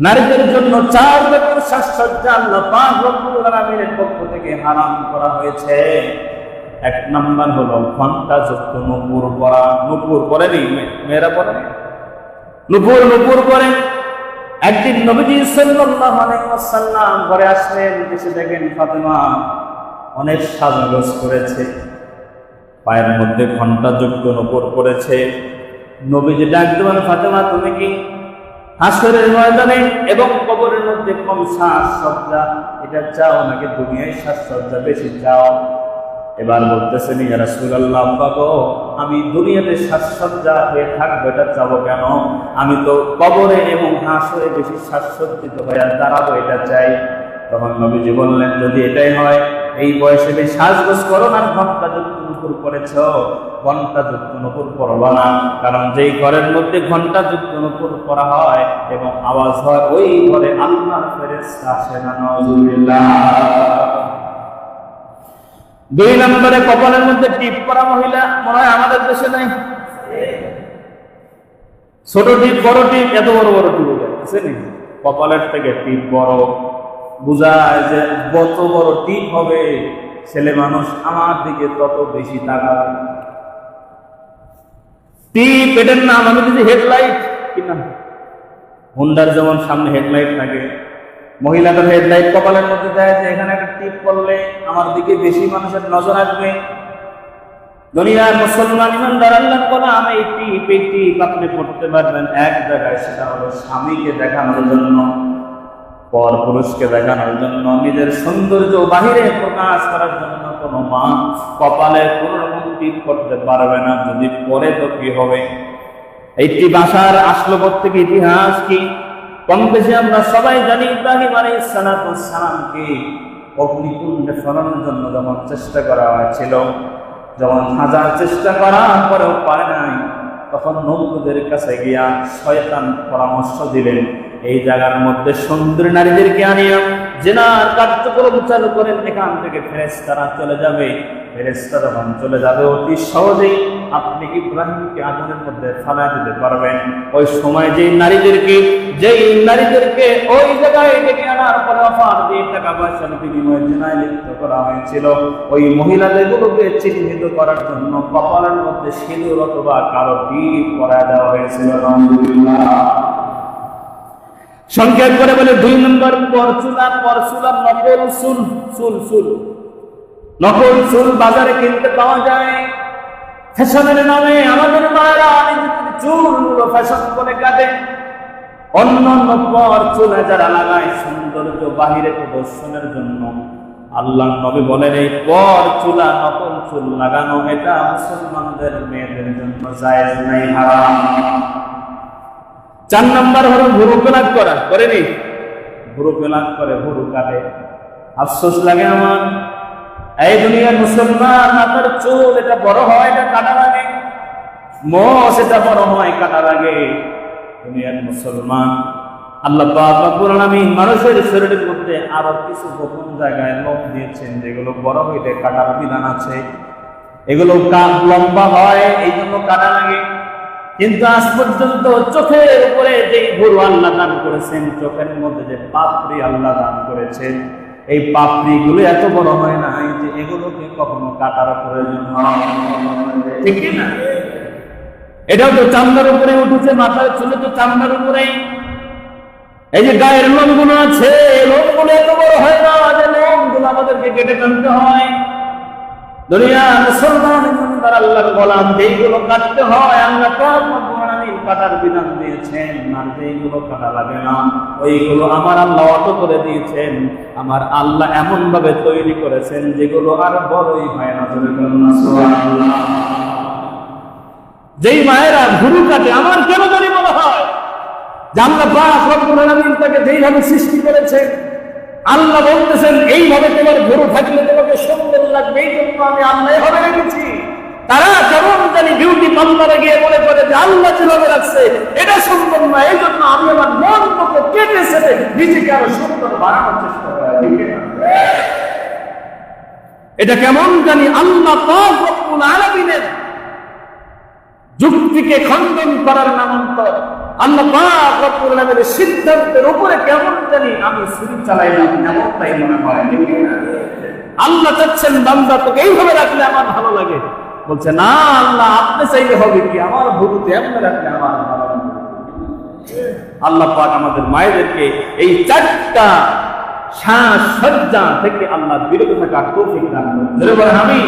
নারীদের জন্য 4 রকম সাজসজ্জা আল্লাহ পাক রব্বুল আলামিনের পক্ষ থেকে হারাম করা হয়েছে। 1 নাম্বার হলো ঘণ্টাযুক্ত নূপুর পরা। নূপুর পরেনি মেয়েরা পরে, নূপুর পরে। একদিন নবীজি সাল্লাল্লাহু আলাইহি ওয়াসাল্লাম ঘরে আসলেন, এসে দেখেন ফাতেমা অনেক সাজগোজ করেছে, পায়ের মধ্যে ঘণ্টাযুক্ত নূপুর পরেছে। নবীজি ডাক দিলেন, ফাতেমা তুমি কি হাসরের ময়দানে এবং কবরের মধ্যে কম সাজসজ্জা এটা চাও নাকি দুনিয়ায় সাজসজ্জা বেশি চাও? এবার বলতেছেন, ইয়া রাসূলুল্লাহ, আমি দুনিয়াতে সাজসজ্জা হয়ে থাকবো এটা চাবো কেন? আমি তো কবরে এবং হাসরে বেশি সাজসজ্জিত হয়ে দাঁড়াবো এটা চাই। তখন নবীজি বললেন, যদি এটাই হয় এই বয়সে বেশ সাজগোজ করো না, ঘণ্টাযুক্ত নূপুর পরেছ, ঘণ্টাযুক্ত নূপুর পরবা না। কারণ যেই ঘরের মধ্যে ঘণ্টাযুক্ত নূপুর পরা হয় এবং আওয়াজ হয়, ওই ঘরে আল্লাহর ফেরেশতা আসে না। নাউযুবিল্লাহ। 2 নম্বরে কপালের মধ্যে টিপ পরা মহিলা মনে হয় আমাদের দেশে নাই। ছোট টিপ, বড় টিপ, এত বড় বড় টিপ আছে নি? কপালের থেকে টিপ বড়, বুঝায় যে যত বড় টিপ হবে ছেলে মানুষ আমার দিকে তত বেশি তাকাবে। টিপ এটার নাম, আমি যদি হেডলাইট কি নাম, হোন্ডার যেমন সামনে হেডলাইট থাকে, মহিলাদের হেডলাইট কপালের মধ্যে দেয় যে এখানে একটা টিপ করলে আমার দিকে বেশি মানুষের নজর আসবে। দুনিয়ার মুসলমান ইমানদার আল্লাহর কোরআন এই টিপ আপনি পড়তে পারবেন এক জায়গায়, সেটা হলো স্বামীকে দেখানোর জন্য, পর পুরুষকে দেখানোর জন্য, নিজের সৌন্দর্য বাহিরে প্রকাশ করার জন্য। কোনো মা কপালে কোনো রকম টিপ করতে পারবে না, যদি পরে তো কি হবে? এই টিপ আসার আসলো থেকে ইতিহাস কি? কম বেশি আমরা সবাই জানি, ইব্রাহিম আলাইহিস সালামকে অগ্নিকুণ্ডে ফেলানোর জন্য যখন চেষ্টা করা হয়েছিল, যখন হাজার চেষ্টা করার পরেও পারে নাই, তখন নমরুদের কাছে গিয়া শয়তান পরামর্শ দিলেন, এই জায়গার মধ্যে সুন্দরী নারীদেরকে আনিয়া জিনার কার্যক্রম চালু করেন, এখান থেকে ফেরেশতারা চলে যাবে। ফেরেশতা যখন চলে যাবে অতি সহজেই আপনি ইব্রাহিমকে আগুনের মধ্যে ফালায় দিতে পারবেন। ওই সময় যেই নারীদেরকে ওই জায়গায় ডেকে আনার পরে অফার দিয়ে টাকা পয়সার বিনিময়ে জিনায় লিপ্ত করা হয়েছিল, ওই মহিলাদেরগুলোকে চিহ্নিত করার জন্য কপালের মধ্যে সিঁদুর অথবা কালো টিপ পরায় দেওয়া হয়েছিল। আলহামদুলিল্লাহ। সংক্ষেপ করে বলে 2 নম্বর পরচুলা নকল চুল। নকল চুল বাজারে কিনতে পাওয়া যায় ফ্যাশনের নামে। আমাদের মায়েরা নিজেদের চুলগুলো ফ্যাশন করে কাটে, অন্যান্য পর চুলে যারা লাগায় সৌন্দর্য বাহিরে প্রদর্শনের জন্য। আল্লাহর নবী বলেন, এই পর চুলা নকল চুল লাগানো এটা মুসলমানদের মেয়েদের জন্য জায়েজ নাই, হারাম। 4 নম্বর হলো ভুরু পেলাক করা, করেনি? ভুরু পেলাক করে, ভুরু কাটে। আফসোস লাগে আমার, এই দুনিয়ার মুসলমান মাথার চুল এটা বড় হয়, এটা কাটা লাগে, মোষ এটা বড় হয়, কাটা লাগে। দুনিয়ার মুসলমান আল্লাহ পাক রব্বুল আলামিন মানুষের শরীরের মধ্যে আরো কিছু গোপন জায়গায় লোম দিয়েছেন, যেগুলো বড় হইলে কাটার বিধান আছে। এগুলো লম্বা হয়, এই জন্য কাটা লাগে। কিন্তু আজ পর্যন্ত চোখের উপরে যে ভুরু আল্লাহ দান করেছেন, চোখের মধ্যে যে পাপড়ি আল্লাহ দান করেছেন, এই পাপড়ি গুলো এত বড় হয় না যে এগুলোকে কখনো কাটার প্রয়োজন হয়, ঠিক না? এটাও তো চামড়ার উপরে উঠেছে, মাথার চুলে তো চামড়ার উপরে। এই যে গায়ের লোমগুলো আছে, লোমগুলো এত বড় হয় না যে লোমগুলো আমাদেরকে কেটে টানতে হয়। দুনিয়া মুসলমান ইমানদার আল্লাহর গোলাম, যেইগুলো কাটতে হয় আল্লাহ পাক রব্বুল আলামিন কাটার বিধান দিয়েছেন, আর যেইগুলো কাটা লাগে না ওইগুলো আমার আল্লাহ অত করে দিয়েছেন। আমার আল্লাহ এমন ভাবে তৈরি করেছেন যেগুলো আর বড়ই হয় না। সুবহানাল্লাহ। যেই মায়েরা ভুরু কাটে, আমার কেন জানি মনে হয় যে আল্লাহ পাক রব্বুল আলামিন তাকে যেইভাবে সৃষ্টি করেছেন, আল্লাহ বলতেছেন এইভাবে তোমার ভুরু থাকলে তোমাকে সুন্দর লাগবে, এই জন্য আমি আল্লাহ এভাবে রেখেছি। তারা কেমন জানি বিউটি পার্লারে গিয়ে মনে করে যে আল্লাহ যেভাবে রাখছে এটা সুন্দর না, এই জন্য আমি আমার মন মতো কেটে সেটে নিজেকে আরো সুন্দর বানানোর চেষ্টা করি। এটা কেমন জানি আল্লাহ পাক রব্বুল আলামিনের যুক্তিকে খণ্ডন করার নামান্তর। আল্লাহ পাক রব্বুল আলামিনের সিদ্ধান্তের উপরে কেমন জানি আমি ছুরি চালাইলাম এমনটাই মনে হয়। আল্লাহ চাচ্ছেন বান্দা তোকে এইভাবে রাখলে আমার ভালো লাগে, বলছে না আল্লাহ আপনি চাইলে হবে কি, আমার ভুরুতে এমন রাখলে আমার ভালো লাগে। আল্লাহ পাক আমাদের মায়েদেরকে এই চারটা সাজসজ্জা থেকে আল্লাহ বিরত থাকার তৌফিক দান করুন। আমি